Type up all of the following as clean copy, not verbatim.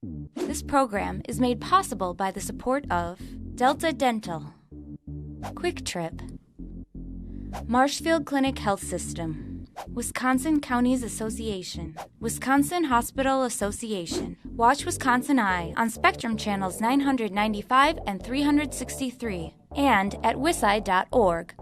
This program is made possible by the support of Delta Dental, Quick Trip, Marshfield Clinic Health System, Wisconsin Counties Association, Wisconsin Hospital Association. Watch WisconsinEye on Spectrum Channels 995 and 363 and at wiseye.org.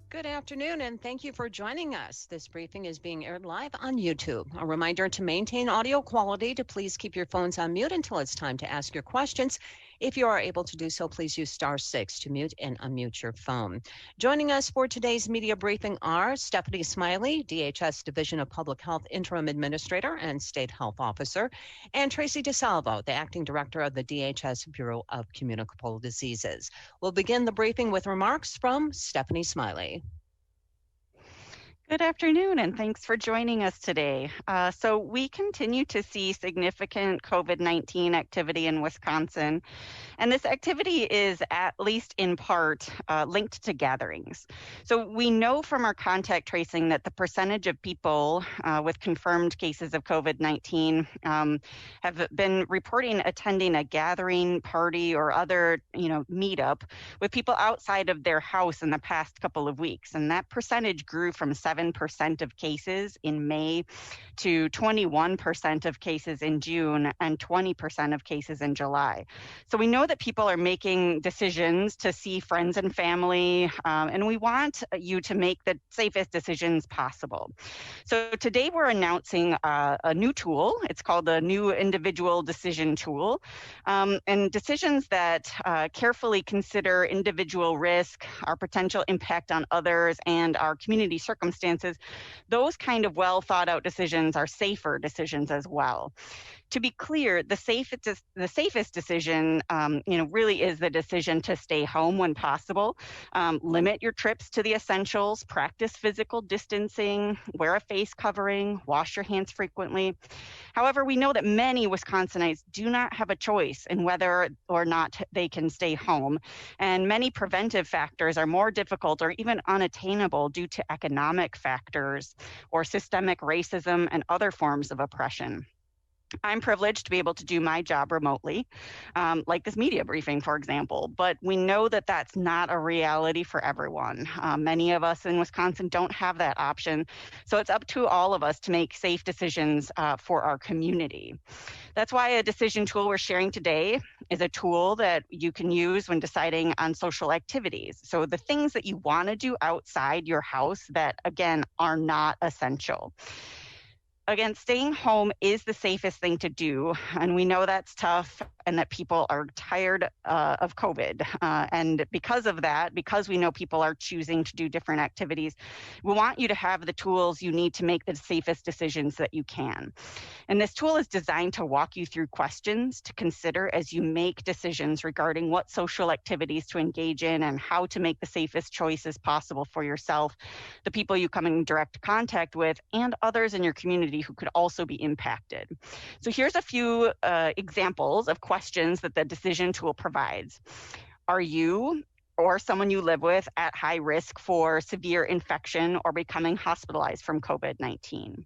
Good afternoon, and thank you for joining us. This briefing is being aired live on YouTube. A reminder to maintain audio quality, to please keep your phones on mute until it's time to ask your questions. If you are able to do so, please use *6 to mute and unmute your phone. Joining us for today's media briefing are Stephanie Smiley, DHS Division of Public Health Interim Administrator and State Health Officer, and Traci DeSalvo, the Acting Director of the DHS Bureau of Communicable Diseases. We'll begin the briefing with remarks from Stephanie Smiley. Good afternoon, and thanks for joining us today. So we continue to see significant COVID-19 activity in Wisconsin, and this activity is at least in part linked to gatherings. So we know from our contact tracing that the percentage of people with confirmed cases of COVID-19 have been reporting attending a gathering, party, or other meetup with people outside of their house in the past couple of weeks, and that percentage grew from 7% of cases in May to 21% of cases in June and 20% of cases in July. So we know that people are making decisions to see friends and family, and we want you to make the safest decisions possible. So today we're announcing a new tool. It's called the New Individual Decision Tool, and decisions that carefully consider individual risk, our potential impact on others, and our community circumstances. Those kind of well thought out decisions are safer decisions as well. To be clear, the safest decision, really is the decision to stay home when possible, limit your trips to the essentials, practice physical distancing, wear a face covering, wash your hands frequently. However, we know that many Wisconsinites do not have a choice in whether or not they can stay home, and many preventive factors are more difficult or even unattainable due to economic factors or systemic racism and other forms of oppression. I'm privileged to be able to do my job remotely, like this media briefing, for example, but we know that that's not a reality for everyone. Many of us in Wisconsin don't have that option, so it's up to all of us to make safe decisions for our community. That's why a decision tool we're sharing today is a tool that you can use when deciding on social activities. So the things that you want to do outside your house that, again, are not essential. Again, staying home is the safest thing to do, and we know that's tough and that people are tired of COVID. And because of that, because we know people are choosing to do different activities, we want you to have the tools you need to make the safest decisions that you can. And this tool is designed to walk you through questions to consider as you make decisions regarding what social activities to engage in and how to make the safest choices possible for yourself, the people you come in direct contact with, and others in your community who could also be impacted. So here's a few examples of questions that the decision tool provides. Are you or someone you live with at high risk for severe infection or becoming hospitalized from COVID-19?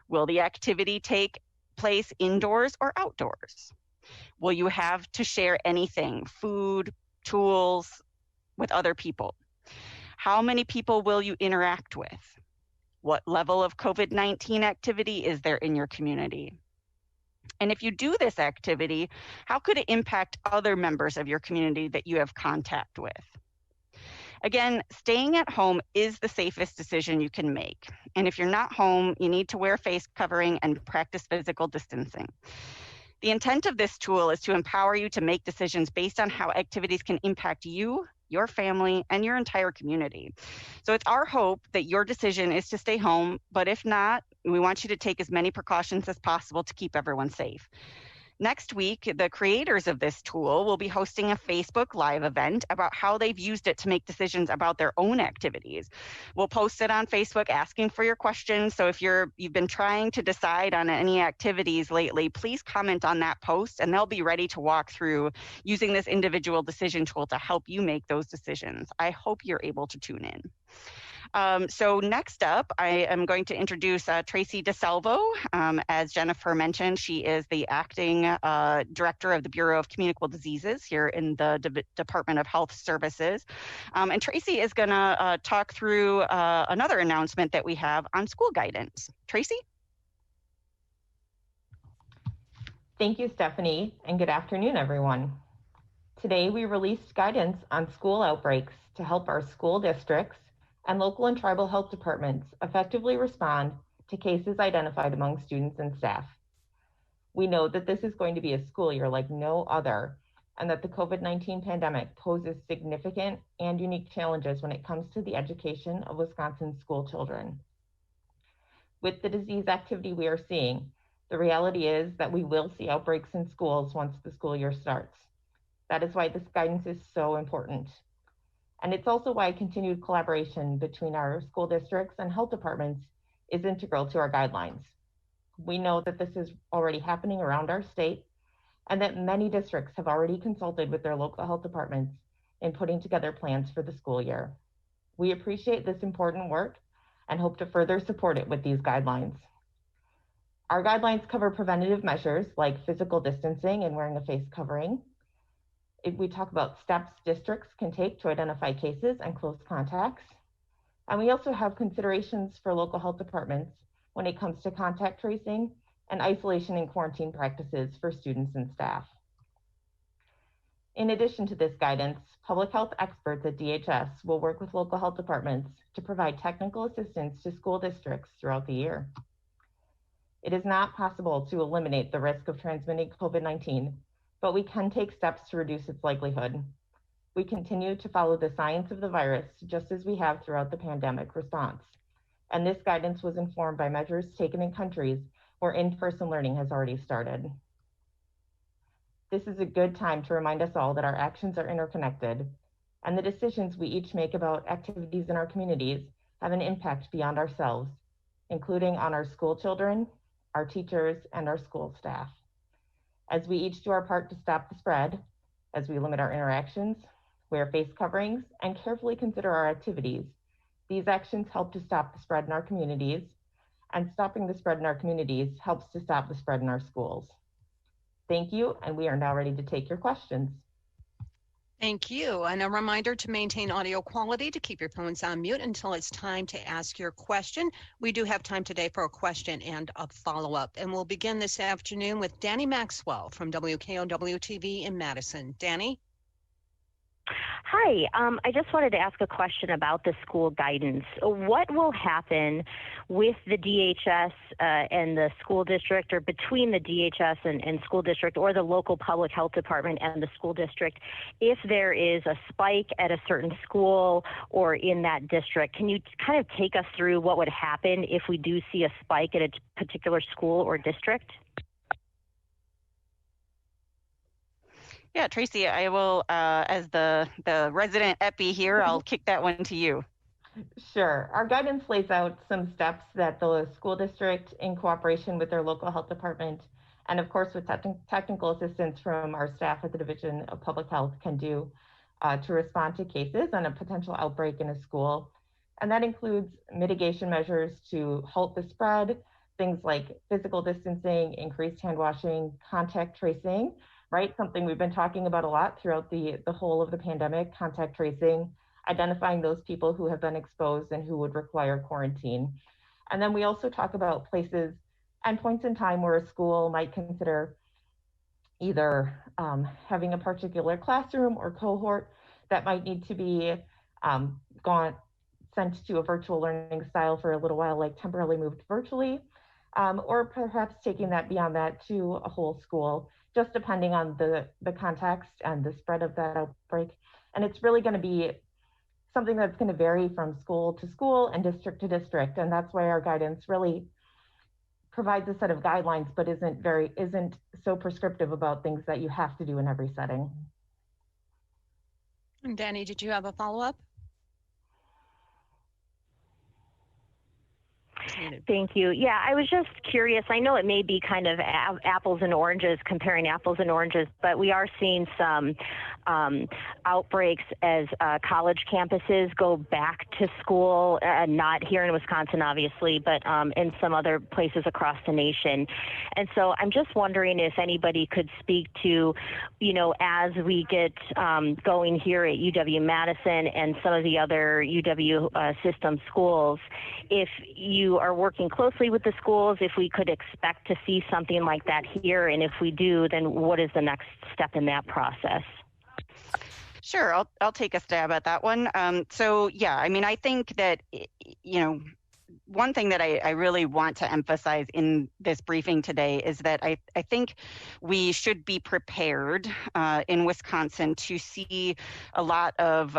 Will the activity take place indoors or outdoors? Will you have to share anything, food, tools, with other people? How many people will you interact with? What level of COVID-19 activity is there in your community? And if you do this activity, how could it impact other members of your community that you have contact with? Again, staying at home is the safest decision you can make. And if you're not home, you need to wear a face covering and practice physical distancing. The intent of this tool is to empower you to make decisions based on how activities can impact you, your family, and your entire community. So it's our hope that your decision is to stay home, but if not, we want you to take as many precautions as possible to keep everyone safe. Next week, the creators of this tool will be hosting a Facebook Live event about how they've used it to make decisions about their own activities. We'll post it on Facebook asking for your questions. So if you've been trying to decide on any activities lately, please comment on that post and they'll be ready to walk through using this individual decision tool to help you make those decisions. I hope you're able to tune in. So next up, I am going to introduce Traci DeSalvo. As Jennifer mentioned, she is the acting director of the Bureau of Communicable Diseases here in the Department of Health Services. And Traci is going to talk through another announcement that we have on school guidance. Traci? Thank you, Stephanie, and good afternoon, everyone. Today, we released guidance on school outbreaks to help our school districts and local and tribal health departments effectively respond to cases identified among students and staff. We know that this is going to be a school year like no other, and that the COVID-19 pandemic poses significant and unique challenges when it comes to the education of Wisconsin school children. With the disease activity we are seeing, the reality is that we will see outbreaks in schools once the school year starts. That is why this guidance is so important. And it's also why continued collaboration between our school districts and health departments is integral to our guidelines. We know that this is already happening around our state and that many districts have already consulted with their local health departments in putting together plans for the school year. We appreciate this important work and hope to further support it with these guidelines. Our guidelines cover preventative measures like physical distancing and wearing a face covering. We talk about steps districts can take to identify cases and close contacts. And we also have considerations for local health departments when it comes to contact tracing and isolation and quarantine practices for students and staff. In addition to this guidance, public health experts at DHS will work with local health departments to provide technical assistance to school districts throughout the year. It is not possible to eliminate the risk of transmitting COVID-19, but we can take steps to reduce its likelihood. We continue to follow the science of the virus just as we have throughout the pandemic response. And this guidance was informed by measures taken in countries where in-person learning has already started. This is a good time to remind us all that our actions are interconnected, and the decisions we each make about activities in our communities have an impact beyond ourselves, including on our school children, our teachers, and our school staff. As we each do our part to stop the spread, as we limit our interactions, wear face coverings, and carefully consider our activities, these actions help to stop the spread in our communities and stopping the spread in our communities helps to stop the spread in our schools. Thank you, and we are now ready to take your questions. Thank you. And a reminder to maintain audio quality, to keep your phones on mute until it's time to ask your question. We do have time today for a question and a follow-up. And we'll begin this afternoon with Danny Maxwell from WKOW-TV in Madison. Danny? Hi, I just wanted to ask a question about the school guidance. What will happen with the DHS and the school district, or between the DHS and school district, or the local public health department and the school district, if there is a spike at a certain school or in that district? Can you kind of take us through what would happen if we do see a spike at a particular school or district? Yeah, Traci, I will, as the resident epi here, I'll kick that one to you. Sure. Our guidance lays out some steps that the school district, in cooperation with their local health department, and of course with technical assistance from our staff at the Division of Public Health, can do to respond to cases and a potential outbreak in a school. And that includes mitigation measures to halt the spread, things like physical distancing, increased hand washing, contact tracing, right? Something we've been talking about a lot throughout the whole of the pandemic, contact tracing, identifying those people who have been exposed and who would require quarantine. And then we also talk about places and points in time where a school might consider either having a particular classroom or cohort that might need to be sent to a virtual learning style for a little while, like temporarily moved virtually, or perhaps taking that beyond that to a whole school, just depending on the context and the spread of that outbreak. And it's really going to be something that's going to vary from school to school and district to district. And that's why our guidance really provides a set of guidelines, but isn't so prescriptive about things that you have to do in every setting. And Danny, did you have a follow-up? Thank you. Yeah, I was just curious. I know it may be kind of apples and oranges, comparing apples and oranges, but we are seeing some outbreaks as college campuses go back to school, not here in Wisconsin, obviously, but in some other places across the nation. And so I'm just wondering if anybody could speak to, as we get going here at UW-Madison and some of the other UW system schools, if you are working closely with the schools, if we could expect to see something like that here, and if we do, then what is the next step in that process? Sure, I'll take a stab at that one. So yeah, I mean, I think that, one thing that I really want to emphasize in this briefing today is that I think we should be prepared in Wisconsin to see a lot of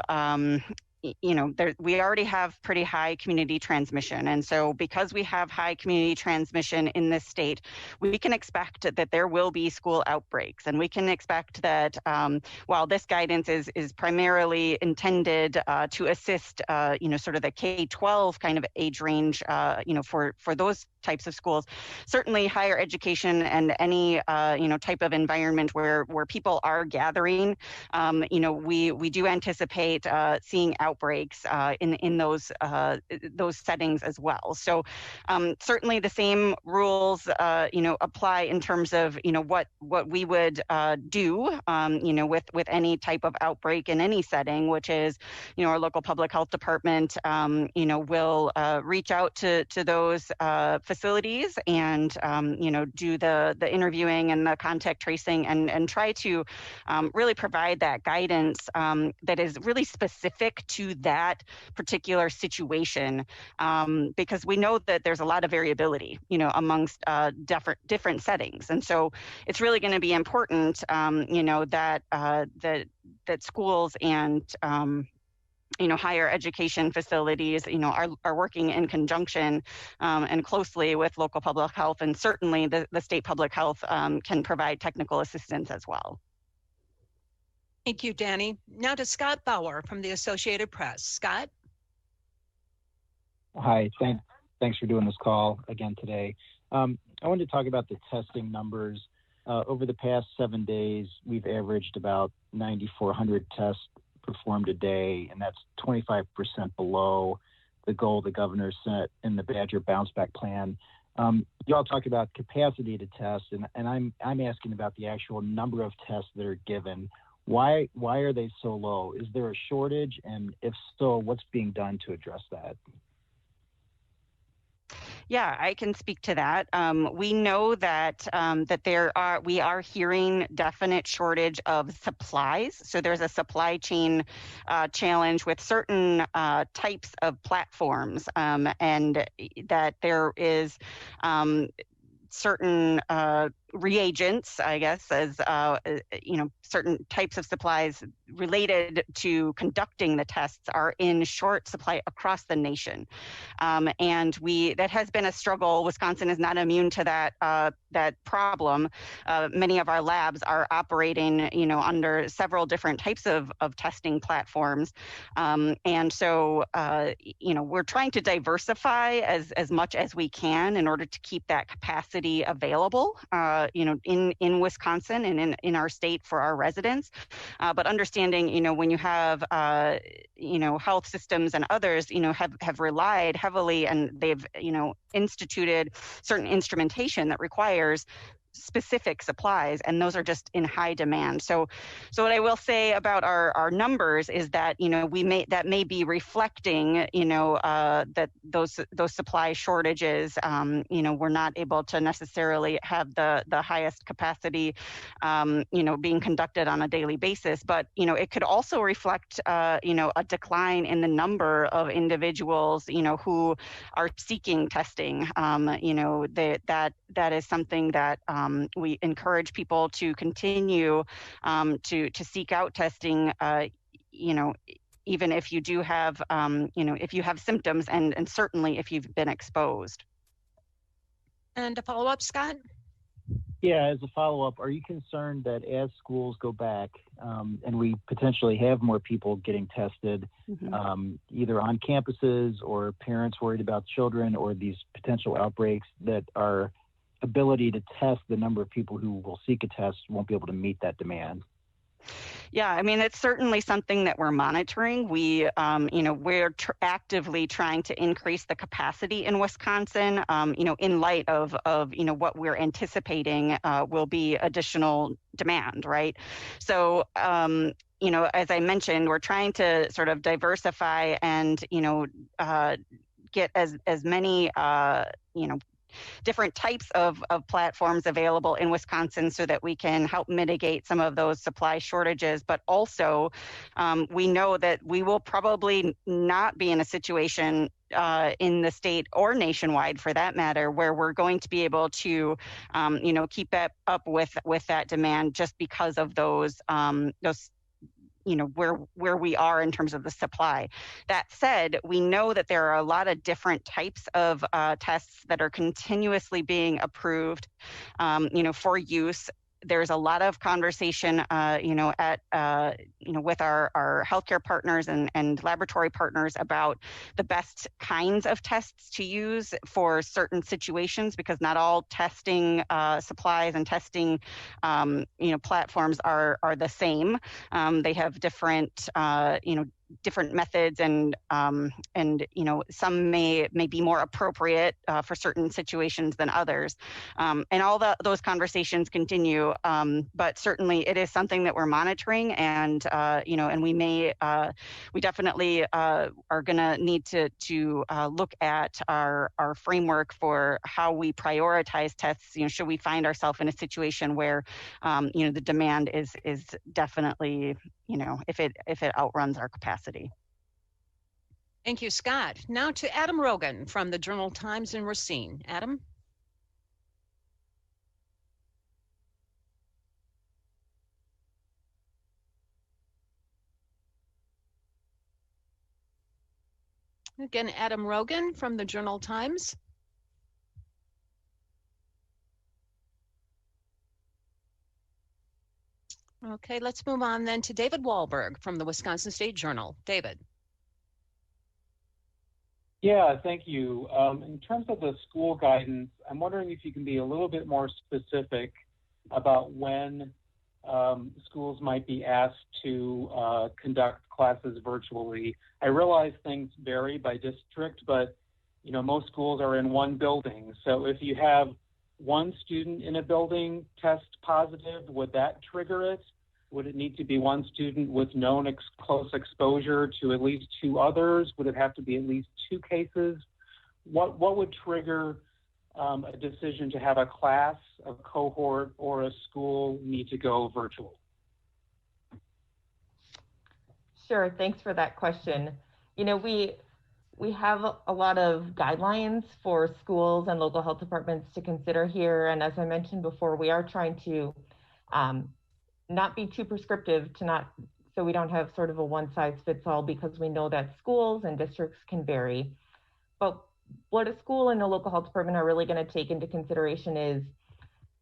we already have pretty high community transmission. And so because we have high community transmission in this state, we can expect that there will be school outbreaks. And we can expect that while this guidance is primarily intended to assist, sort of the K-12 kind of age range, for those types of schools, certainly higher education and any, type of environment where people are gathering, we do anticipate seeing outbreaks in those settings as well. So certainly the same rules, apply in terms of, what we would do, with any type of outbreak in any setting, which is, our local public health department, will reach out to those facilities and, do the interviewing and the contact tracing and try to really provide that guidance that is really specific to that particular situation, because we know that there's a lot of variability, amongst different settings. And so it's really going to be important, that schools and higher education facilities, are working in conjunction and closely with local public health, and certainly the state public health can provide technical assistance as well. Thank you, Danny. Now to Scott Bauer from the Associated Press. Scott? Hi, thanks for doing this call again today. I wanted to talk about the testing numbers. Over the past 7 days, we've averaged about 9,400 tests performed a day, and that's 25% below the goal the governor set in the Badger Bounce Back Plan. You all talk about capacity to test, and I'm asking about the actual number of tests that are given. Why are they so low? Is there a shortage? And if so, what's being done to address that? Yeah, I can speak to that. We know that we are hearing definite shortage of supplies. So there's a supply chain challenge with certain types of platforms, and that there is certain reagents, I guess, as certain types of supplies related to conducting the tests are in short supply across the nation, and that has been a struggle. Wisconsin is not immune to that problem. Many of our labs are operating, under several different types of testing platforms, and so we're trying to diversify as much as we can in order to keep that capacity available. In Wisconsin and in our state for our residents, but understanding, when you have, health systems and others, have relied heavily, and they've, instituted certain instrumentation that requires specific supplies, and those are just in high demand. So what I will say about our numbers is that that may be reflecting that those supply shortages, we're not able to necessarily have the highest capacity being conducted on a daily basis, but it could also reflect a decline in the number of individuals who are seeking testing. That is something that we encourage people to continue to seek out testing, even if you do have, if you have symptoms, and certainly if you've been exposed. And a follow-up, Scott? Yeah, as a follow-up, are you concerned that as schools go back and we potentially have more people getting tested, either on campuses or parents worried about children or these potential outbreaks, that our ability to test the number of people who will seek a test won't be able to meet that demand? Yeah, I mean, it's certainly something that we're monitoring. We're actively trying to increase the capacity in Wisconsin, in light of what we're anticipating will be additional demand, right? So, as I mentioned, we're trying to sort of diversify and, get as many, different types of platforms available in Wisconsin so that we can help mitigate some of those supply shortages. But also, we know that we will probably not be in a situation in the state or nationwide, for that matter, where we're going to be able to, keep up with that demand just because of those where we are in terms of the supply. That said, we know that there are a lot of different types of tests that are continuously being approved, for use. There's a lot of conversation, with our healthcare partners and laboratory partners about the best kinds of tests to use for certain situations, because not all testing supplies and testing, platforms are the same. They have different, different methods, and some may be more appropriate for certain situations than others, and all those conversations continue, but certainly it is something that we're monitoring, and and we definitely are going to need to look at our framework for how we prioritize tests. Should we find ourselves in a situation where the demand is definitely, if it outruns our capacity. Thank you, Scott. Now to Adam Rogan from the Journal-Times in Racine. Adam? Again, Adam Rogan from the Journal-Times. Okay, let's move on then to David Wahlberg from the Wisconsin State Journal. David. Yeah, thank you. In terms of the school guidance, I'm wondering if you can be a little bit more specific about when schools might be asked to conduct classes virtually. I realize things vary by district, but most schools are in one building. So if you have one student in a building test positive, would that trigger it? Would it need to be one student with known close exposure to at least two others? Would it have to be at least two cases? What would trigger a decision to have a class, a cohort, or a school need to go virtual? Sure, thanks for that question. We have a lot of guidelines for schools and local health departments to consider here. And as I mentioned before, we are trying to not be too prescriptive so we don't have sort of a one size fits all, because we know that schools and districts can vary. But what a school and a local health department are really going to take into consideration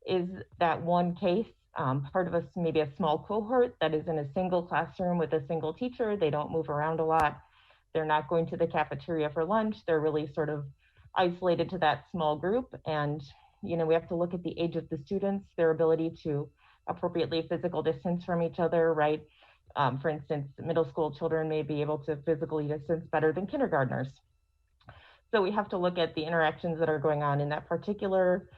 is that one case, part of maybe a small cohort that is in a single classroom with a single teacher. They don't move around a lot. They're not going to the cafeteria for lunch. They're really sort of isolated to that small group. And, we have to look at the age of the students, their ability to appropriately physical distance from each other, right? For instance, middle school children may be able to physically distance better than kindergartners. So we have to look at the interactions that are going on in that particular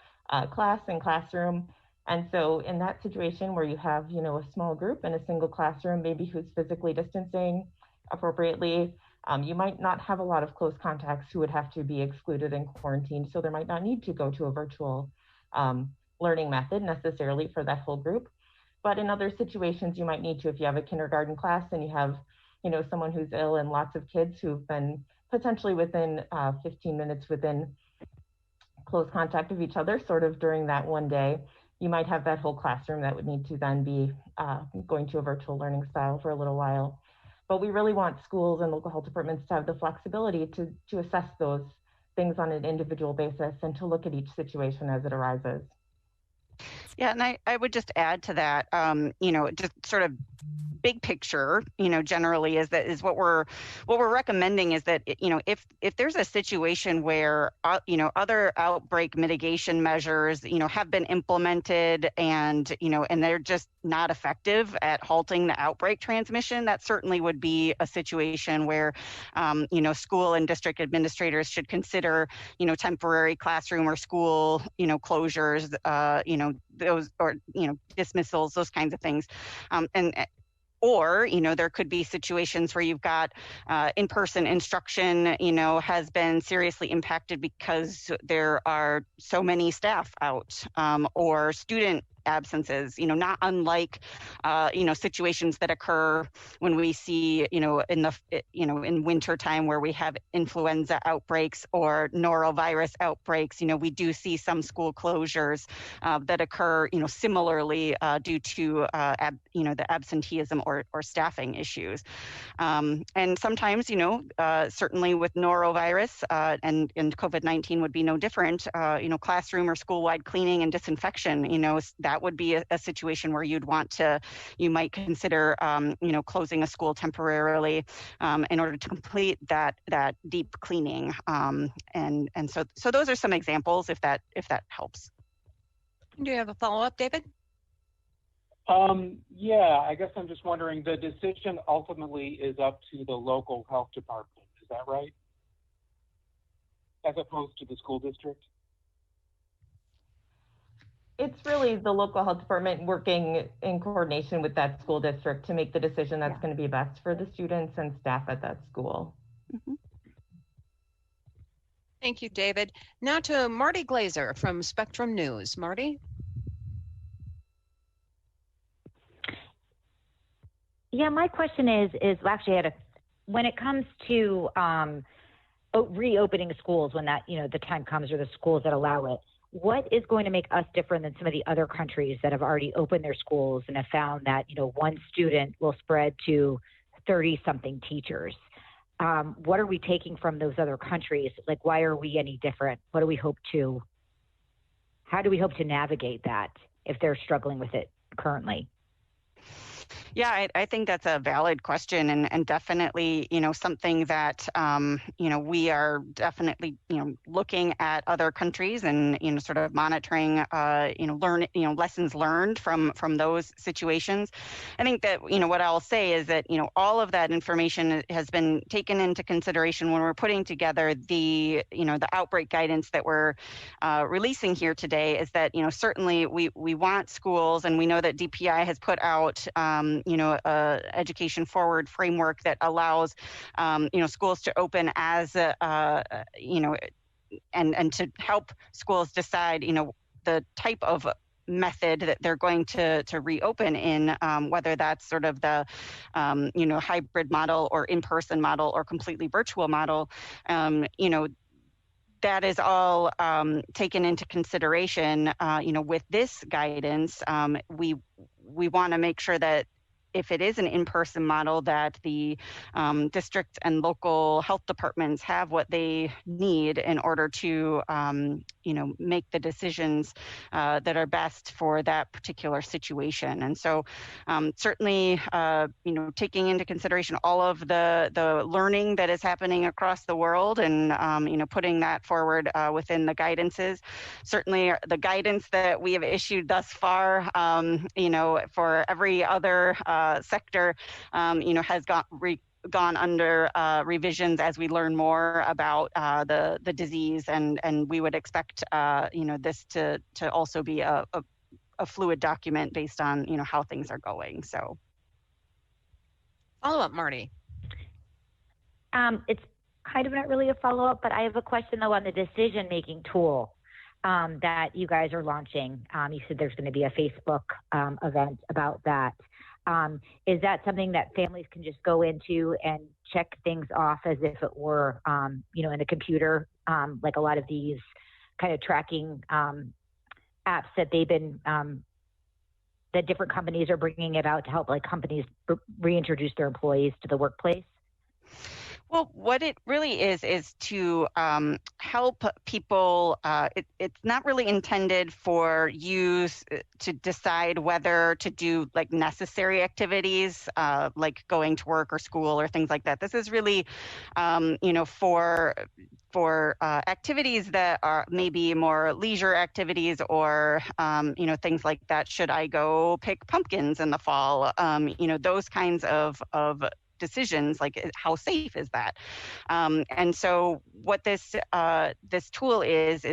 class and classroom. And so in that situation where you have, a small group in a single classroom, maybe who's physically distancing appropriately, you might not have a lot of close contacts who would have to be excluded and quarantined. So there might not need to go to a virtual learning method necessarily for that whole group. But in other situations, you might need to, if you have a kindergarten class and you have, someone who's ill and lots of kids who've been potentially within 15 minutes within close contact of each other, sort of during that one day, you might have that whole classroom that would need to then be going to a virtual learning style for a little while. But we really want schools and local health departments to have the flexibility to assess those things on an individual basis and to look at each situation as it arises. Yeah, and I would just add to that, just sort of big picture, generally is what we're recommending is that, if there's a situation where, other outbreak mitigation measures, have been implemented and, and they're just not effective at halting the outbreak transmission, that certainly would be a situation where, school and district administrators should consider, temporary classroom or school, closures, those, or, dismissals, those kinds of things. Or, there could be situations where you've got in-person instruction, has been seriously impacted because there are so many staff out, or student absences, not unlike, situations that occur when we see, in winter time where we have influenza outbreaks or norovirus outbreaks. We do see some school closures that occur, similarly due to, the absenteeism or staffing issues. And sometimes, certainly with norovirus and COVID-19 would be no different, classroom or school-wide cleaning and disinfection, that would be a situation where you might consider, closing a school temporarily in order to complete that deep cleaning. And so those are some examples, if that helps. Do you have a follow-up, David? Yeah, I guess I'm just wondering, the decision ultimately is up to the local health department. Is that right? As opposed to the school district? It's really the local health department working in coordination with that school district to make the decision that's going to be best for the students and staff at that school. Mm-hmm. Thank you, David. Now to Marty Glazer from Spectrum News. Marty? Yeah, my question is actually when it comes to reopening schools, when that, the time comes, or the schools that allow it, what is going to make us different than some of the other countries that have already opened their schools and have found that, one student will spread to 30-something teachers? What are we taking from those other countries? Like, why are we any different? How do we hope to navigate that if they're struggling with it currently? Yeah, I think that's a valid question, and definitely, something that, we are definitely, looking at other countries and, sort of monitoring, lessons learned from those situations. I think that, what I'll say is that, all of that information has been taken into consideration when we're putting together the, the outbreak guidance that we're releasing here today. Is that, certainly we want schools, and we know that DPI has put out, education forward framework that allows, schools to open as, and to help schools decide, the type of method that they're going to reopen in, whether that's sort of the, hybrid model or in-person model or completely virtual model. That is all taken into consideration, with this guidance. We want to make sure that if it is an in-person model, that the district and local health departments have what they need in order to, make the decisions that are best for that particular situation. And so certainly, taking into consideration all of the learning that is happening across the world and, putting that forward within the guidances. Certainly the guidance that we have issued thus far, for every other sector, has gone under revisions as we learn more about the disease, and we would expect this to also be a fluid document based on how things are going. So, follow up, Marty. It's kind of not really a follow up, but I have a question though on the decision making tool that you guys are launching. You said there's going to be a Facebook event about that. Is that something that families can just go into and check things off as if it were, in a computer, like a lot of these kind of tracking apps that they've been, that different companies are bringing about to help like companies reintroduce their employees to the workplace? Well, what it really is to help people. It's not really intended for you to decide whether to do like necessary activities, like going to work or school or things like that. This is really, for activities that are maybe more leisure activities or, things like that. Should I go pick pumpkins in the fall? Those kinds of decisions, like how safe is that? And so what this tool is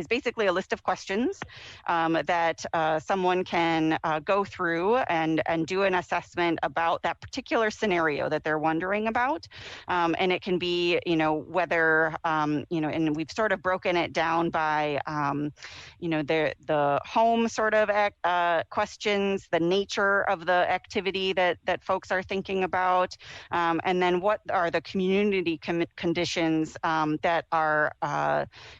basically a list of questions that someone can go through and do an assessment about that particular scenario that they're wondering about. And it can be, whether, and we've sort of broken it down by, the home sort of questions, the nature of the activity that folks are thinking about. And then what are the community conditions that are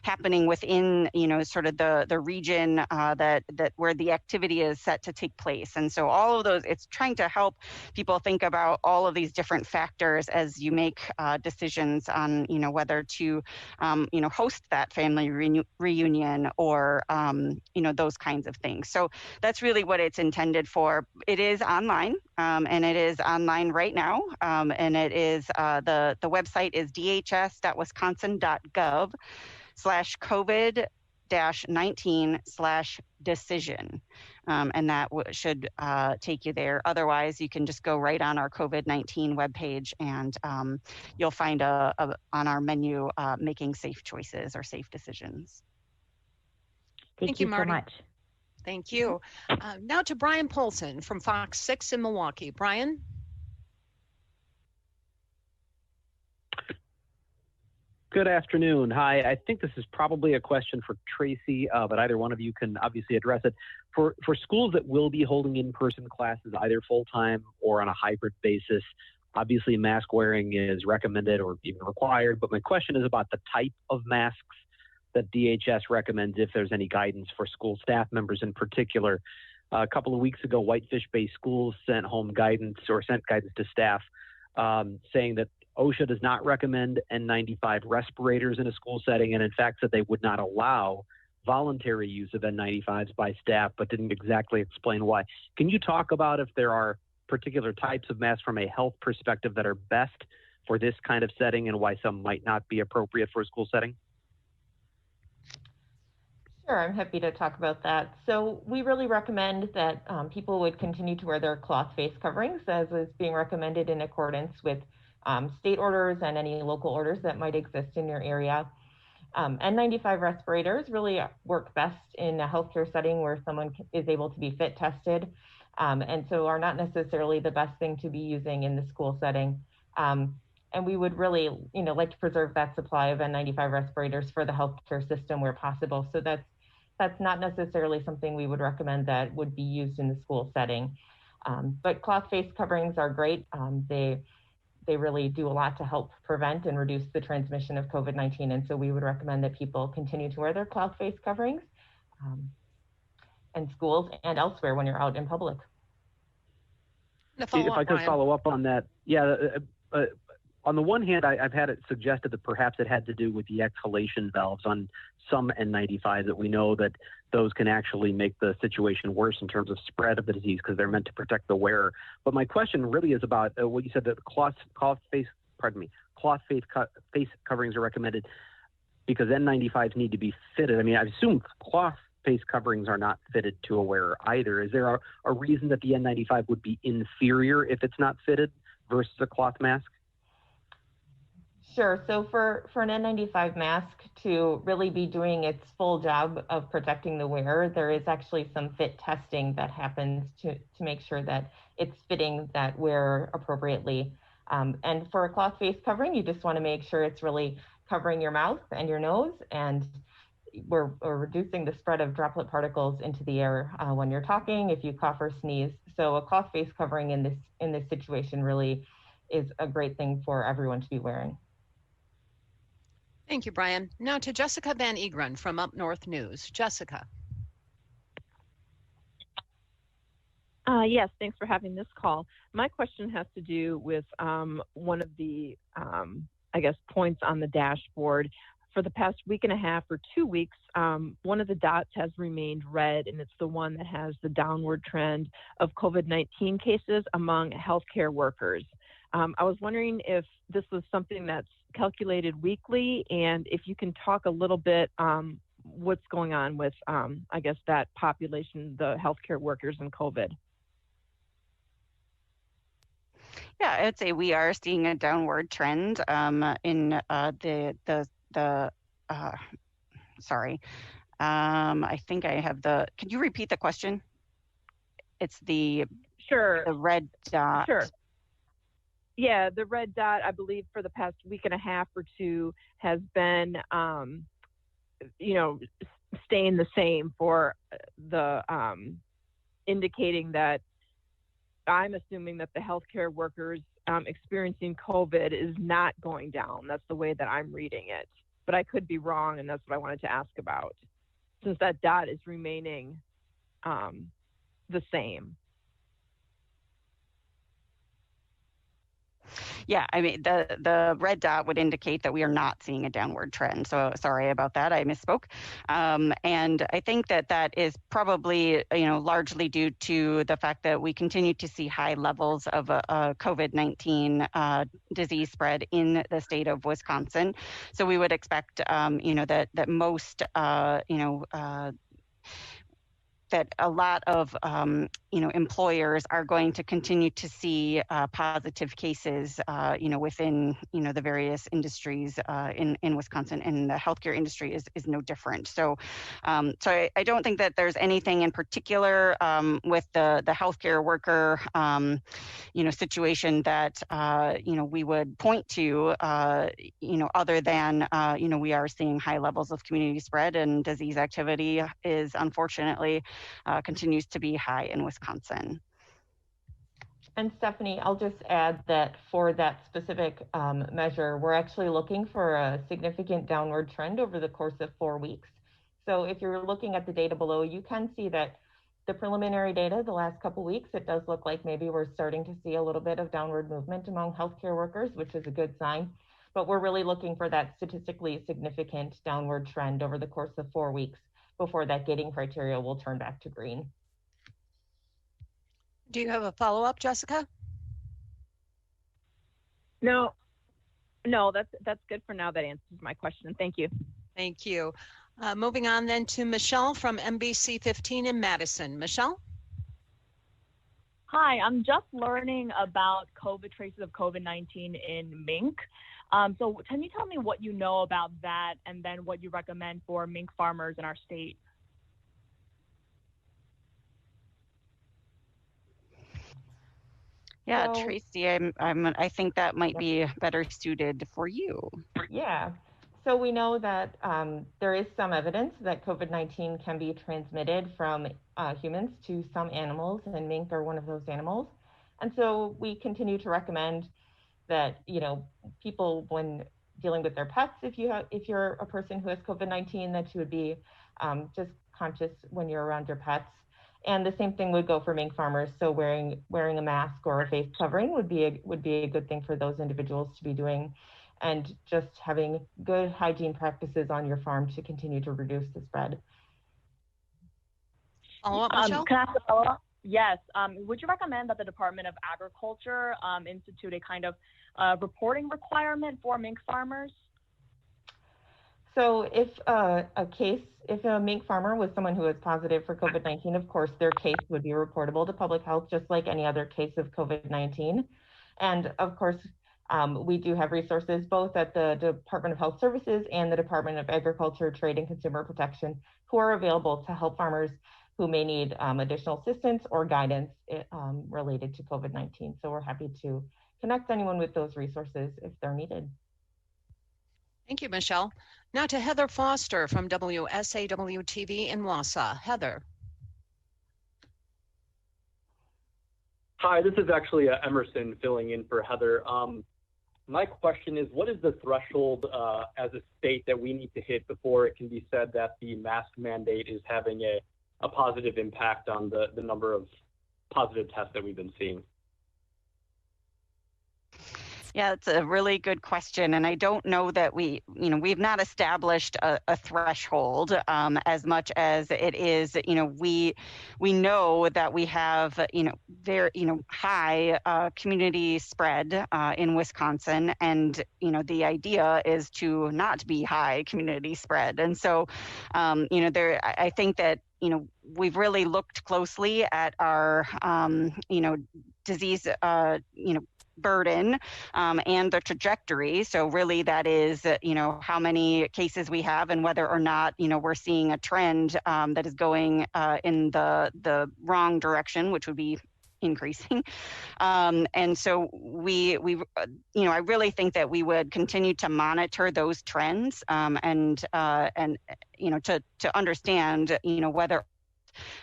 happening within, sort of the region that where the activity is set to take place. And so all of those, it's trying to help people think about all of these different factors as you make decisions on, whether to, host that family reunion or, those kinds of things. So that's really what it's intended for. It is online, and it is online right now. And it is the website is dhs.wisconsin.gov/COVID-19/decision. And that should take you there. Otherwise, you can just go right on our COVID-19 webpage, and you'll find on our menu making safe choices or safe decisions. Thank you, Marty. So much. Thank you. Now to Brian Polson from Fox 6 in Milwaukee. Brian? Good afternoon. Hi. I think this is probably a question for Traci, but either one of you can obviously address it. For schools that will be holding in-person classes either full-time or on a hybrid basis, obviously mask wearing is recommended or even required, but my question is about the type of masks that DHS recommends, if there's any guidance for school staff members in particular. A couple of weeks ago, Whitefish Bay schools sent guidance to staff saying that OSHA does not recommend N95 respirators in a school setting, and in fact said they would not allow voluntary use of N95s by staff, but didn't exactly explain why. Can you talk about if there are particular types of masks from a health perspective that are best for this kind of setting and why some might not be appropriate for a school setting? Sure, I'm happy to talk about that. So we really recommend that people would continue to wear their cloth face coverings as is being recommended in accordance with state orders and any local orders that might exist in your area. N95 respirators really work best in a healthcare setting where someone is able to be fit tested, and so are not necessarily the best thing to be using in the school setting. And we would really, like to preserve that supply of N95 respirators for the healthcare system where possible. So that's not necessarily something we would recommend that would be used in the school setting. But cloth face coverings are great. They really do a lot to help prevent and reduce the transmission of COVID-19. And so we would recommend that people continue to wear their cloth face coverings in schools and elsewhere when you're out in public. If I could follow up on that. On the one hand, I've had it suggested that perhaps it had to do with the exhalation valves on some N95, that we know that those can actually make the situation worse in terms of spread of the disease because they're meant to protect the wearer. But my question really is about what you said, that cloth face coverings are recommended because N95s need to be fitted. I mean, I assume cloth face coverings are not fitted to a wearer either. Is there a reason that the N95 would be inferior if it's not fitted versus a cloth mask? Sure. So for an N95 mask to really be doing its full job of protecting the wearer, there is actually some fit testing that happens to make sure that it's fitting that wearer appropriately. And for a cloth face covering, you just want to make sure it's really covering your mouth and your nose, and we're reducing the spread of droplet particles into the air when you're talking, if you cough or sneeze. So a cloth face covering in this situation really is a great thing for everyone to be wearing. Thank you, Brian. Now to Jessica Van Egren from Up North News. Jessica. Yes, thanks for having this call. My question has to do with one of the, points on the dashboard. For the past week and a half or 2 weeks, one of the dots has remained red, and it's the one that has the downward trend of COVID-19 cases among healthcare workers. I was wondering if this was something that's calculated weekly, and if you can talk a little bit what's going on with, that population, the healthcare workers and COVID. Yeah, I'd say we are seeing a downward trend in I think I have could you repeat the question? It's the red dot. Sure. Yeah, the red dot, I believe, for the past week and a half or two has been, staying the same for the indicating that I'm assuming that the healthcare workers experiencing COVID is not going down. That's the way that I'm reading it. But I could be wrong, and that's what I wanted to ask about, since that dot is remaining the same. Yeah, I mean, the red dot would indicate that we are not seeing a downward trend. So sorry about that, I misspoke. And I think that is probably, largely due to the fact that we continue to see high levels of COVID-19 disease spread in the state of Wisconsin. So we would expect, that most, that a lot of employers are going to continue to see positive cases within the various industries in Wisconsin, and the healthcare industry is no different. So I don't think that there's anything in particular with the healthcare worker situation that we would point to other than we are seeing high levels of community spread, and disease activity is unfortunately continues to be high in Wisconsin. And Stephanie, I'll just add that for that specific measure, we're actually looking for a significant downward trend over the course of 4 weeks. So if you're looking at the data below, you can see that the preliminary data the last couple of weeks, it does look like maybe we're starting to see a little bit of downward movement among healthcare workers, which is a good sign. But we're really looking for that statistically significant downward trend over the course of 4 weeks before that gating criteria will turn back to green. Do you have a follow-up, Jessica? No, that's good for now. That answers my question. Thank you. Thank you. Moving on then to Michelle from NBC 15 in Madison. Michelle? Hi, I'm just learning about traces of COVID-19 in mink. So can you tell me what you know about that and then what you recommend for mink farmers in our state? Yeah, Traci, I think that might be better suited for you. Yeah. So we know that there is some evidence that COVID-19 can be transmitted from humans to some animals, and mink are one of those animals. And so we continue to recommend that, people, when dealing with their pets, if you're a person who has COVID-19, that you would be just conscious when you're around your pets. And the same thing would go for mink farmers. So wearing a mask or a face covering would be a good thing for those individuals to be doing, and just having good hygiene practices on your farm to continue to reduce the spread. Follow-up, Michelle? Can I ask a follow-up? Yes. Would you recommend that the Department of Agriculture institute a kind of reporting requirement for mink farmers? So if a mink farmer was someone who was positive for COVID-19, of course, their case would be reportable to public health, just like any other case of COVID-19. And of course, we do have resources both at the Department of Health Services and the Department of Agriculture, Trade, and Consumer Protection, who are available to help farmers who may need additional assistance or guidance related to COVID-19. So we're happy to connect anyone with those resources if they're needed. Thank you, Michelle. Now to Heather Foster from WSAW-TV in Wausau. Heather. Hi, this is actually Emerson filling in for Heather. My question is, what is the threshold as a state that we need to hit before it can be said that the mask mandate is having a positive impact on the number of positive tests that we've been seeing? Yeah, it's a really good question. And I don't know that we've not established a threshold as much as it is, we know that we have, very, high community spread in Wisconsin. And, the idea is to not be high community spread. And so, I think that, we've really looked closely at our, disease, burden and the trajectory. So really that is, how many cases we have and whether or not, we're seeing a trend that is going in the wrong direction, which would be increasing. And so we I really think that we would continue to monitor those trends and to understand, whether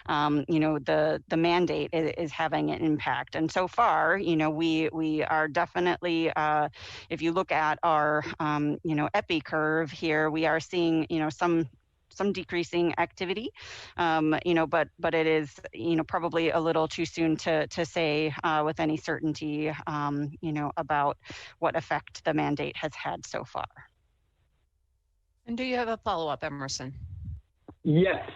the mandate is having an impact. And so far, we are definitely, if you look at our, epi curve here, we are seeing, some decreasing activity, but it is, probably a little too soon to say with any certainty, about what effect the mandate has had so far. And do you have a follow-up, Emerson? Yes.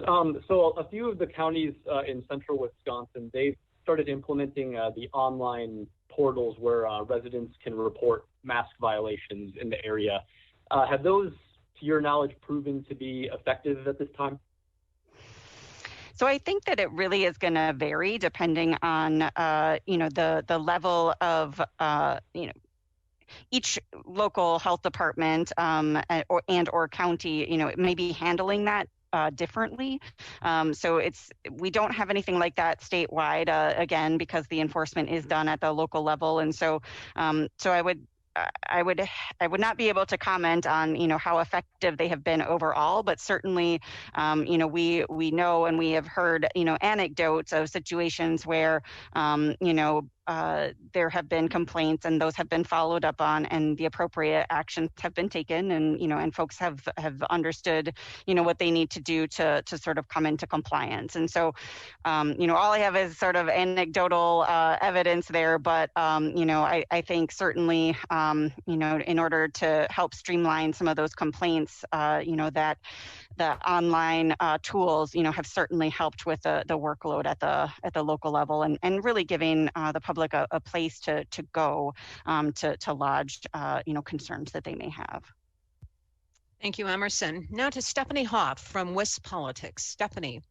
So a few of the counties in central Wisconsin, they've started implementing the online portals where residents can report mask violations in the area. Have those, to your knowledge, proven to be effective at this time? So I think that it really is going to vary depending on, the level of, each local health department or county, it may be handling that differently. So we don't have anything like that statewide, again, because the enforcement is done at the local level. And so I would not be able to comment on, how effective they have been overall, but certainly, we know and we have heard, anecdotes of situations where, there have been complaints and those have been followed up on and the appropriate actions have been taken and folks have understood, what they need to do to sort of come into compliance. And so, all I have is sort of anecdotal evidence there, but, I think certainly, in order to help streamline some of those complaints, online tools, have certainly helped with the workload at the local level, and really giving the public a place to go to lodge, concerns that they may have. Thank you, Emerson. Now to Stephanie Hoff from WisPolitics. Stephanie.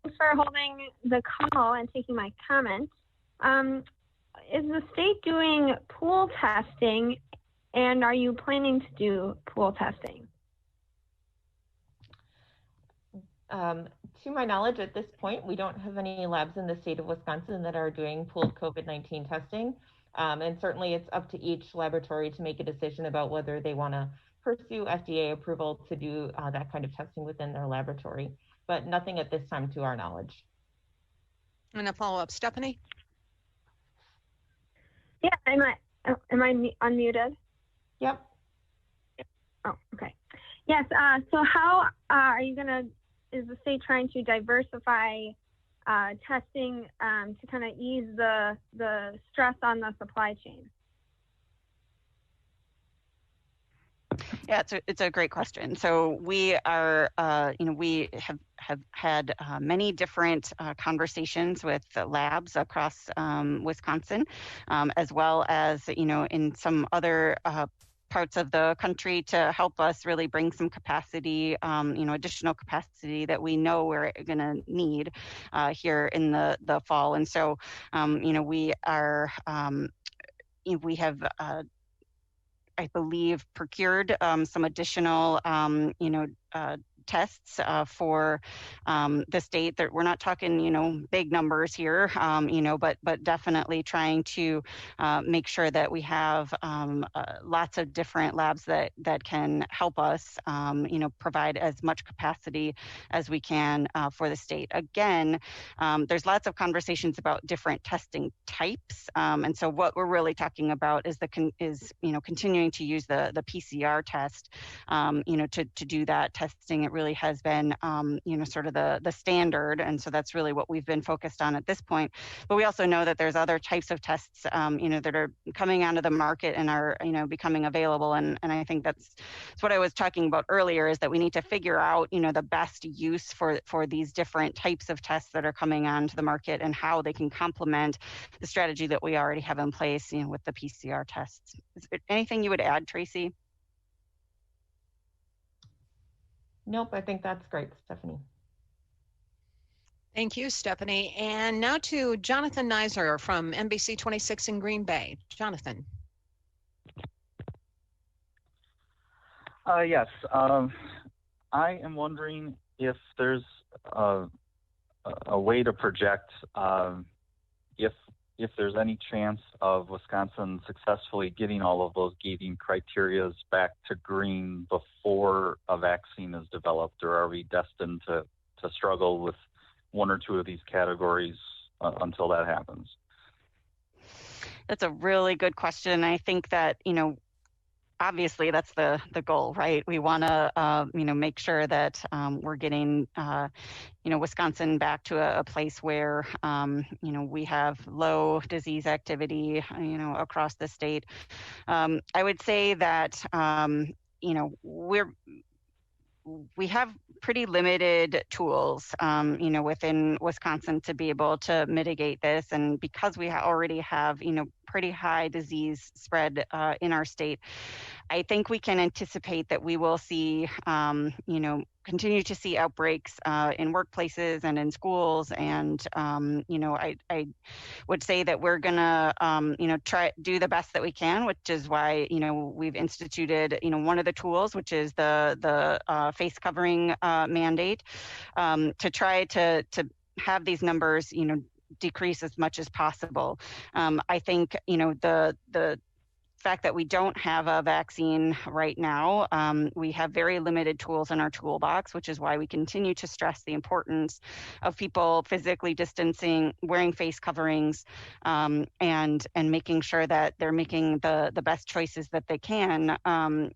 Thanks for holding the call and taking my comments. Is the state doing pool testing, and are you planning to do pool testing? To my knowledge, at this point, we don't have any labs in the state of Wisconsin that are doing pooled COVID-19 testing. And certainly it's up to each laboratory to make a decision about whether they want to pursue FDA approval to do that kind of testing within their laboratory, but nothing at this time to our knowledge. And a follow-up, Stephanie? Yeah, am I unmuted? Yep. Oh, okay. Yes, so how are you is the state trying to diversify testing to kind of ease the stress on the supply chain? Yeah, it's a great question. So we are, we have had many different conversations with labs across Wisconsin, as well as, in some other parts of the country to help us really bring some capacity, additional capacity that we know we're going to need here in the fall. And so, we are, we have, I believe, procured some additional, tests for the state. That we're not talking, big numbers here, but definitely trying to make sure that we have lots of different labs that can help us, provide as much capacity as we can for the state. Again, there's lots of conversations about different testing types, and so what we're really talking about is continuing to use the PCR test, to do that testing. It really has been, sort of the standard. And so that's really what we've been focused on at this point. But we also know that there's other types of tests, that are coming onto the market and are, becoming available. And I think that's what I was talking about earlier, is that we need to figure out, the best use for these different types of tests that are coming onto the market and how they can complement the strategy that we already have in place, with the PCR tests. Is there anything you would add, Traci? Nope, I think that's great, Stephanie. Thank you, Stephanie. And now to Jonathan Nizer from NBC 26 in Green Bay. Jonathan. Yes, I am wondering if there's a way to project if there's any chance of Wisconsin successfully getting all of those gating criterias back to green before a vaccine is developed, or are we destined to struggle with one or two of these categories until that happens? That's a really good question. I think that, obviously that's the goal, right? We want to, make sure that we're getting, Wisconsin back to a place where, we have low disease activity, across the state. I would say that, we have pretty limited tools, within Wisconsin to be able to mitigate this. And because we already have, pretty high disease spread in our state, I think we can anticipate that we will see, continue to see outbreaks in workplaces and in schools. And, I would say that we're going to, try to do the best that we can, which is why, we've instituted, one of the tools, which is the face covering mandate, to try to have these numbers, decrease as much as possible. I think, the fact that we don't have a vaccine right now, we have very limited tools in our toolbox, which is why we continue to stress the importance of people physically distancing, wearing face coverings, and making sure that they're making the best choices that they can,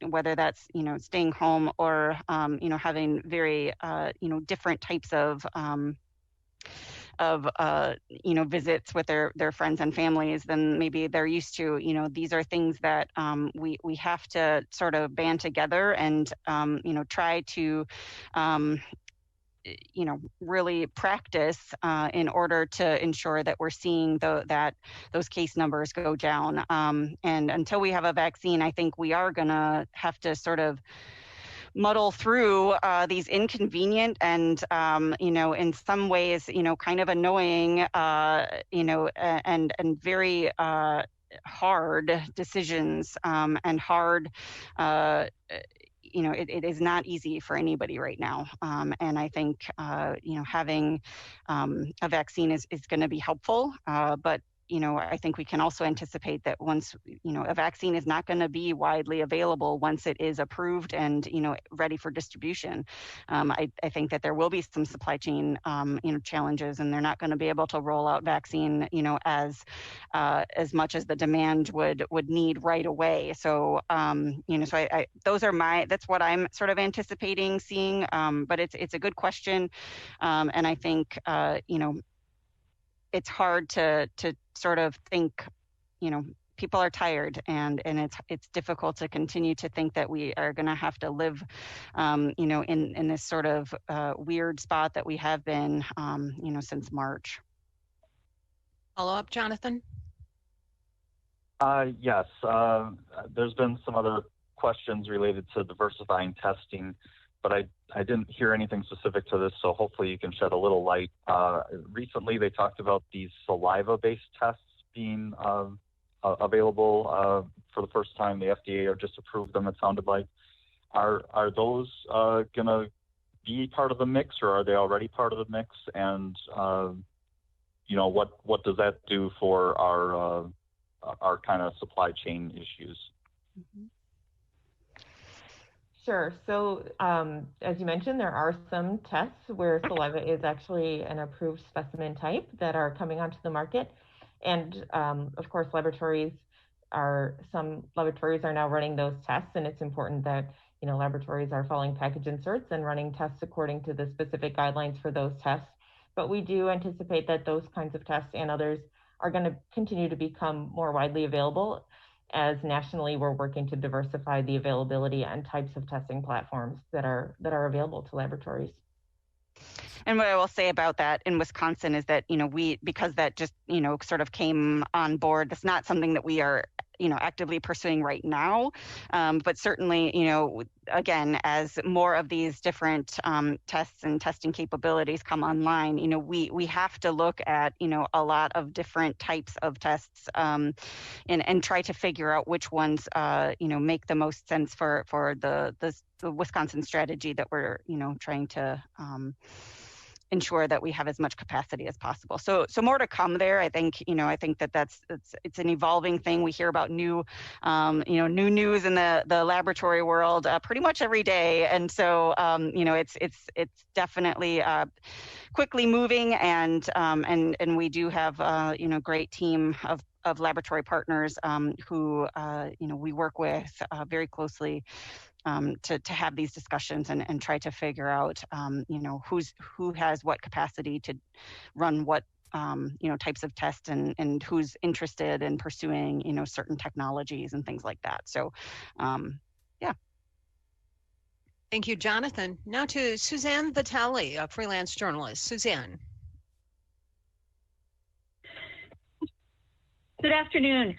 whether that's, staying home or, having very, different types of visits with their friends and families than maybe they're used to. These are things that we have to sort of band together and try to really practice in order to ensure that we're seeing that those case numbers go down. And until we have a vaccine, I think we are going to have to sort of muddle through these inconvenient and in some ways kind of annoying and very hard decisions and hard it is not easy for anybody right now. And I think, having a vaccine is going to be helpful. But I think we can also anticipate that once, a vaccine is not going to be widely available once it is approved and, ready for distribution. I think that there will be some supply chain, challenges, and they're not going to be able to roll out vaccine, as much as the demand would need right away. So, so that's what I'm sort of anticipating seeing. But it's a good question. And I think, it's hard to sort of think, people are tired and it's difficult to continue to think that we are going to have to live, in this sort of weird spot that we have been, since March. Follow up, Jonathan? Yes, there's been some other questions related to diversifying testing, but I didn't hear anything specific to this, so hopefully you can shed a little light. Recently, they talked about these saliva-based tests being available for the first time. The FDA just approved them, it sounded like. Are those going to be part of the mix, or are they already part of the mix? And, what does that do for our kind of supply chain issues? Mm-hmm. Sure. So as you mentioned, there are some tests where saliva is actually an approved specimen type that are coming onto the market. And of course, some laboratories are now running those tests, and it's important that laboratories are following package inserts and running tests according to the specific guidelines for those tests. But we do anticipate that those kinds of tests and others are going to continue to become more widely available, as nationally we're working to diversify the availability and types of testing platforms that are available to laboratories. And what I will say about that in Wisconsin is that, because that just, sort of came on board, that's not something that we are, actively pursuing right now. But certainly, again, as more of these different tests and testing capabilities come online, we have to look at, a lot of different types of tests and try to figure out which ones, make the most sense for the Wisconsin strategy that we're, trying to ensure that we have as much capacity as possible. So more to come there. I think, it's an evolving thing. We hear about new news in the laboratory world pretty much every day. And so, it's definitely quickly moving, and we do have, great team of laboratory partners who, we work with very closely to have these discussions and try to figure out, who has what capacity to run what, types of tests and who's interested in pursuing, certain technologies and things like that. So, yeah. Thank you, Jonathan. Now to Suzanne Vitale, a freelance journalist. Suzanne. Good afternoon.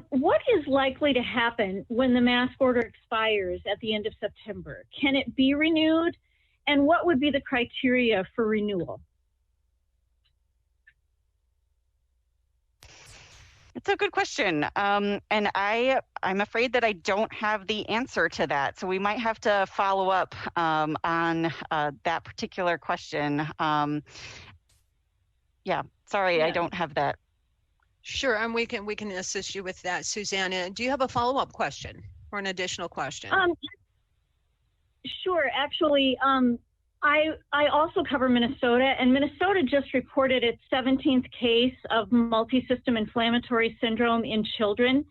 What is likely to happen when the mask order expires at the end of September? Can it be renewed? And what would be the criteria for renewal? It's a good question. And I'm afraid that I don't have the answer to that. So we might have to follow up on that particular question. Yeah, sorry, I don't have that. Sure, and we can assist you with that, Susanna. Do you have a follow-up question or an additional question? Sure. Actually, I also cover Minnesota, and Minnesota just reported its 17th case of multi-system inflammatory syndrome in children.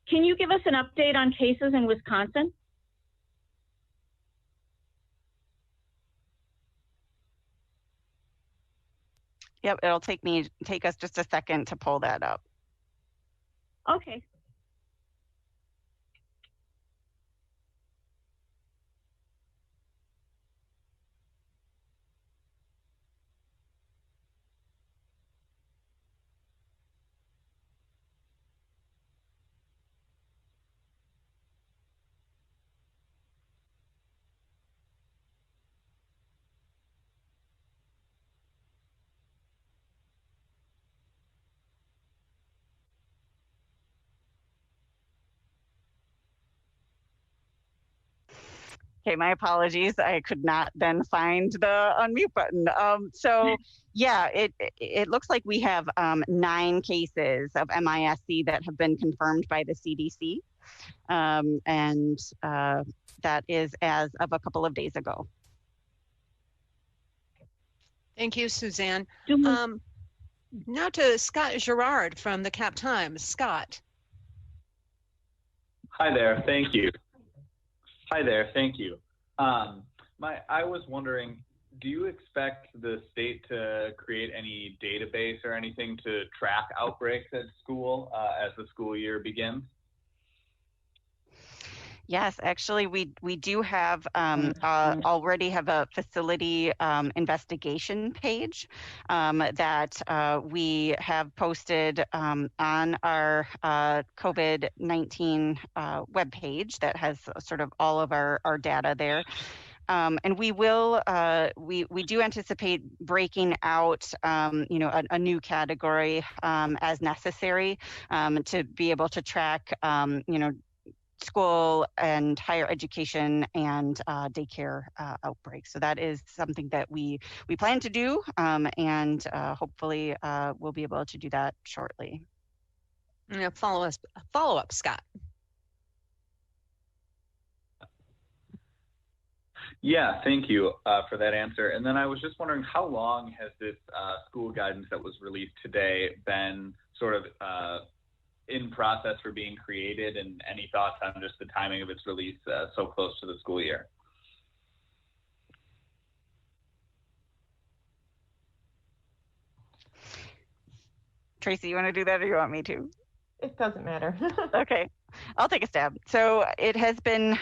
Can you give us an update on cases in Wisconsin? Yep, it'll take us just a second to pull that up. Okay. Okay, my apologies. I could not then find the unmute button. So yeah, it looks like we have 9 cases of MIS-C that have been confirmed by the CDC. And that is as of a couple of days ago. Thank you, Suzanne. Now to Scott Gerard from the Cap Times. Scott. Hi there. Thank you. Hi there. Thank you. I was wondering, do you expect the state to create any database or anything to track outbreaks at school as the school year begins? Yes, actually, we do have already have a facility investigation page that we have posted on our COVID-19 webpage that has sort of all of our data there. And we will, we do anticipate breaking out, a new category as necessary to be able to track, school and higher education and daycare outbreaks. So that is something that we plan to do, and hopefully we'll be able to do that shortly. Follow up, Scott. Yeah, thank you for that answer. And then I was just wondering, how long has this school guidance that was released today been sort of in process for being created, and any thoughts on just the timing of its release so close to the school year? Traci, you want to do that or you want me to? It doesn't matter. Okay, I'll take a stab. So it has been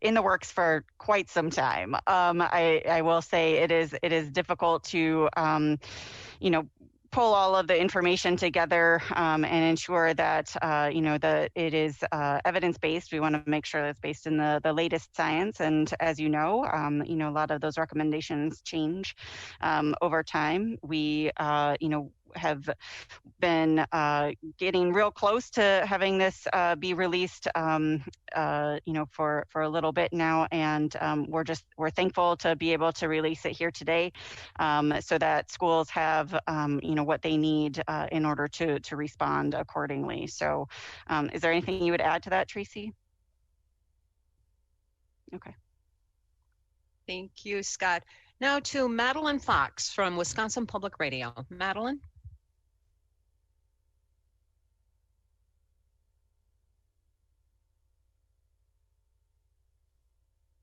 in the works for quite some time. I will say it is difficult to, pull all of the information together and ensure that that it is evidence-based. We want to make sure that it's based in the latest science, and as a lot of those recommendations change over time. We have been getting real close to having this be released for a little bit now, and we're thankful to be able to release it here today so that schools have what they need in order to respond accordingly. So is there anything you would add to that, Traci? Okay. Thank you, Scott. Now to Madeline Fox from Wisconsin Public Radio. Madeline?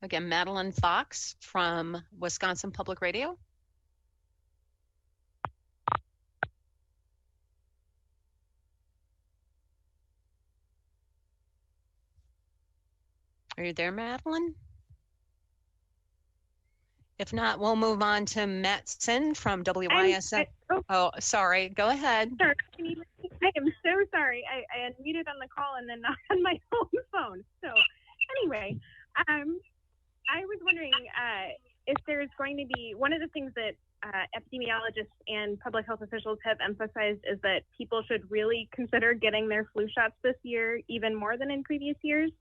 Again, Madeline Fox from Wisconsin Public Radio. Are you there, Madeline? If not, we'll move on to Mattson from WISN. Oh, sorry. Go ahead. Sure. I am so sorry. I unmuted on the call and then not on my home phone. So anyway, I was wondering if there's going to be, one of the things that epidemiologists and public health officials have emphasized is that people should really consider getting their flu shots this year, even more than in previous years.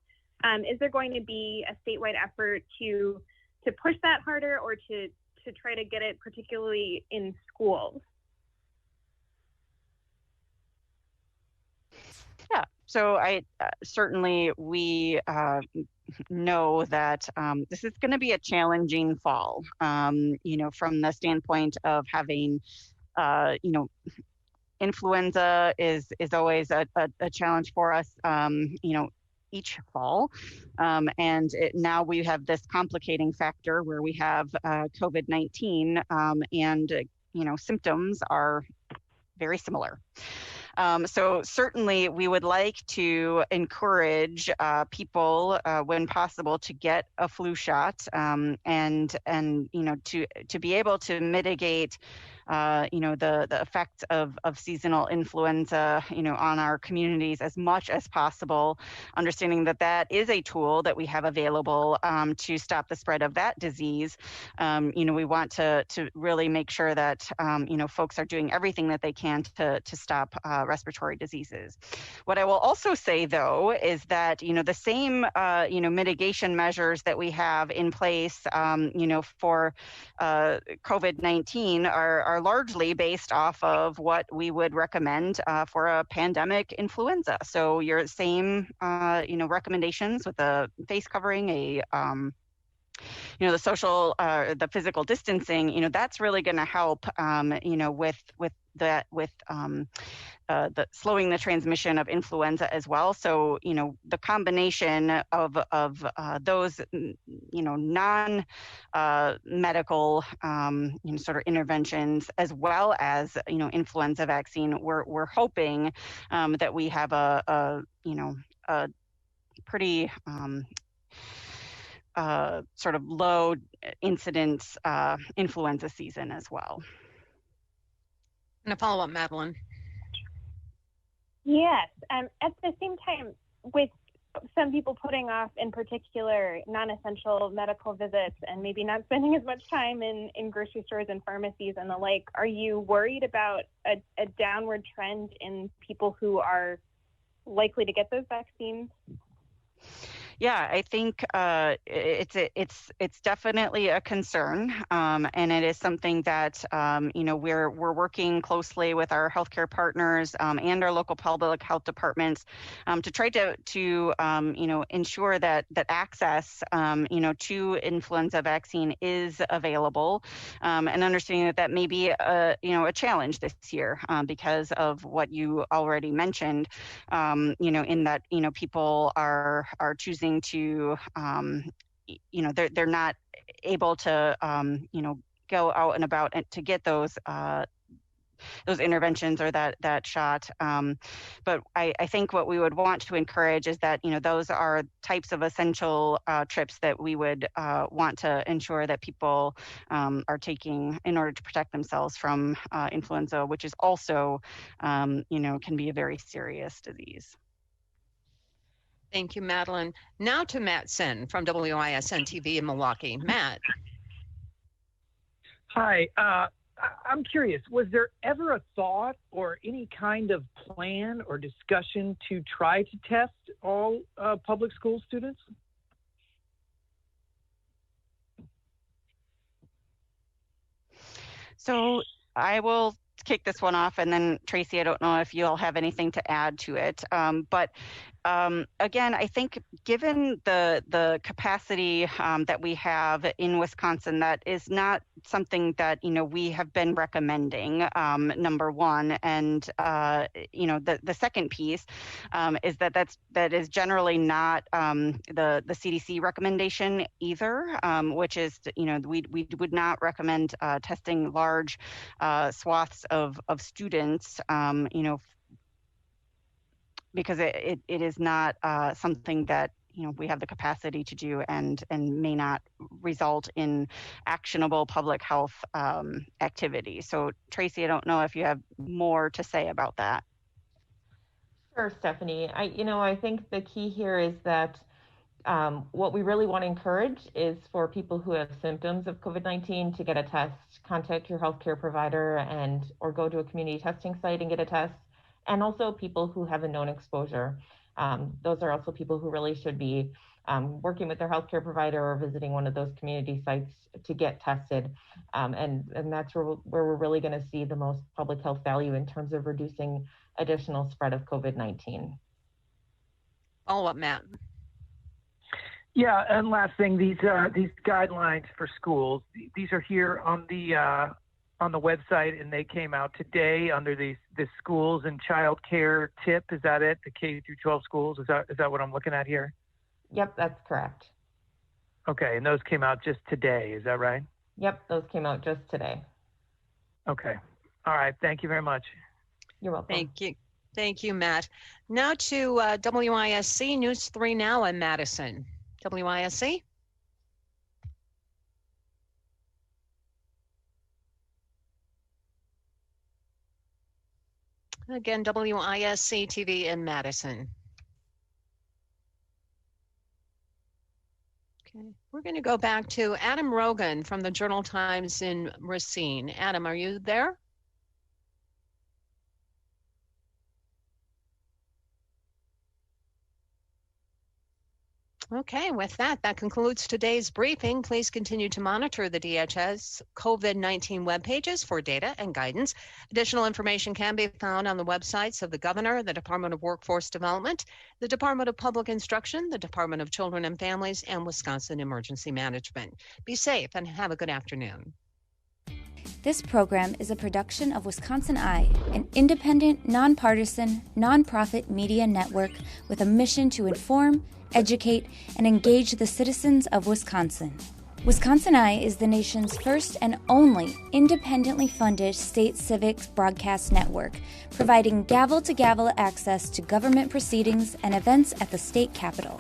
Is there going to be a statewide effort to push that harder, or to try to get it particularly in schools? Yeah, so I certainly we know that this is going to be a challenging fall. From the standpoint of having, influenza is always a challenge for us. Each fall, and now we have this complicating factor where we have COVID-19, and symptoms are very similar. So certainly we would like to encourage people when possible to get a flu shot and to be able to mitigate the effects of seasonal influenza, on our communities as much as possible, understanding that that is a tool that we have available to stop the spread of that disease. We want to really make sure that, folks are doing everything that they can to stop respiratory diseases. What I will also say, though, is that, the same, mitigation measures that we have in place, for COVID-19 are largely based off of what we would recommend for a pandemic influenza. So your same, recommendations with the face covering, the social, the physical distancing, that's really going to help, with the slowing the transmission of influenza as well. So, the combination of those, non-medical, sort of interventions, as well as, influenza vaccine, we're hoping that we have a pretty sort of low incidence influenza season as well. And a follow-up, Madeline. Yes. At the same time, with some people putting off, in particular, non-essential medical visits and maybe not spending as much time in grocery stores and pharmacies and the like, are you worried about a downward trend in people who are likely to get those vaccines? Yeah, I think it's definitely a concern, and it is something that we're working closely with our healthcare partners and our local public health departments to try to ensure that access to influenza vaccine is available, and understanding that may be a challenge this year because of what you already mentioned, in that people are choosing to they're not able to go out and about and to get those interventions or that shot, but I think what we would want to encourage is that those are types of essential trips that we would want to ensure that people are taking in order to protect themselves from influenza, which is also can be a very serious disease. Thank you, Madeline. Now to Matt Sen from WISN TV in Milwaukee. Matt. Hi. I'm curious, was there ever a thought or any kind of plan or discussion to try to test all public school students? So I will kick this one off, and then Traci, I don't know if you'll have anything to add to it, but again, I think given the capacity that we have in Wisconsin, that is not something that we have been recommending. Number one, and the second piece is that is generally not the CDC recommendation either, which is we would not recommend testing large swaths of students, because it is not something that we have the capacity to do, and may not result in actionable public health activity. So Traci, I don't know if you have more to say about that. Sure, Stephanie. I think the key here is that what we really want to encourage is for people who have symptoms of COVID-19 to get a test, contact your healthcare provider or go to a community testing site and get a test. And also people who have a known exposure. Those are also people who really should be working with their healthcare provider or visiting one of those community sites to get tested. And that's where we're really going to see the most public health value in terms of reducing additional spread of COVID-19. Follow up, Matt. Yeah, and last thing, these guidelines for schools, these are here on the website, and they came out today under the schools and child care tip. Is that it? The K through 12 schools? Is that what I'm looking at here? Yep, that's correct. Okay, and those came out just today. Is that right? Yep, those came out just today. Okay. All right. Thank you very much. You're welcome. Thank you. Thank you, Matt. Now to WISC News 3 Now in Madison. WISC? Again, WISC TV in Madison. Okay, we're going to go back to Adam Rogan from the Journal-Times in Racine. Adam, are you there? Okay, with that concludes today's briefing. Please continue to monitor the DHS COVID-19 web pages for data and guidance. Additional information can be found on the websites of the Governor, the Department of Workforce Development, the Department of Public Instruction, the Department of Children and Families, and Wisconsin Emergency Management. Be safe and have a good afternoon. This program is a production of WisconsinEye, an independent, nonpartisan, nonprofit media network with a mission to inform, educate, and engage the citizens of Wisconsin. WisconsinEye is the nation's first and only independently funded state civics broadcast network, providing gavel-to-gavel access to government proceedings and events at the state capitol.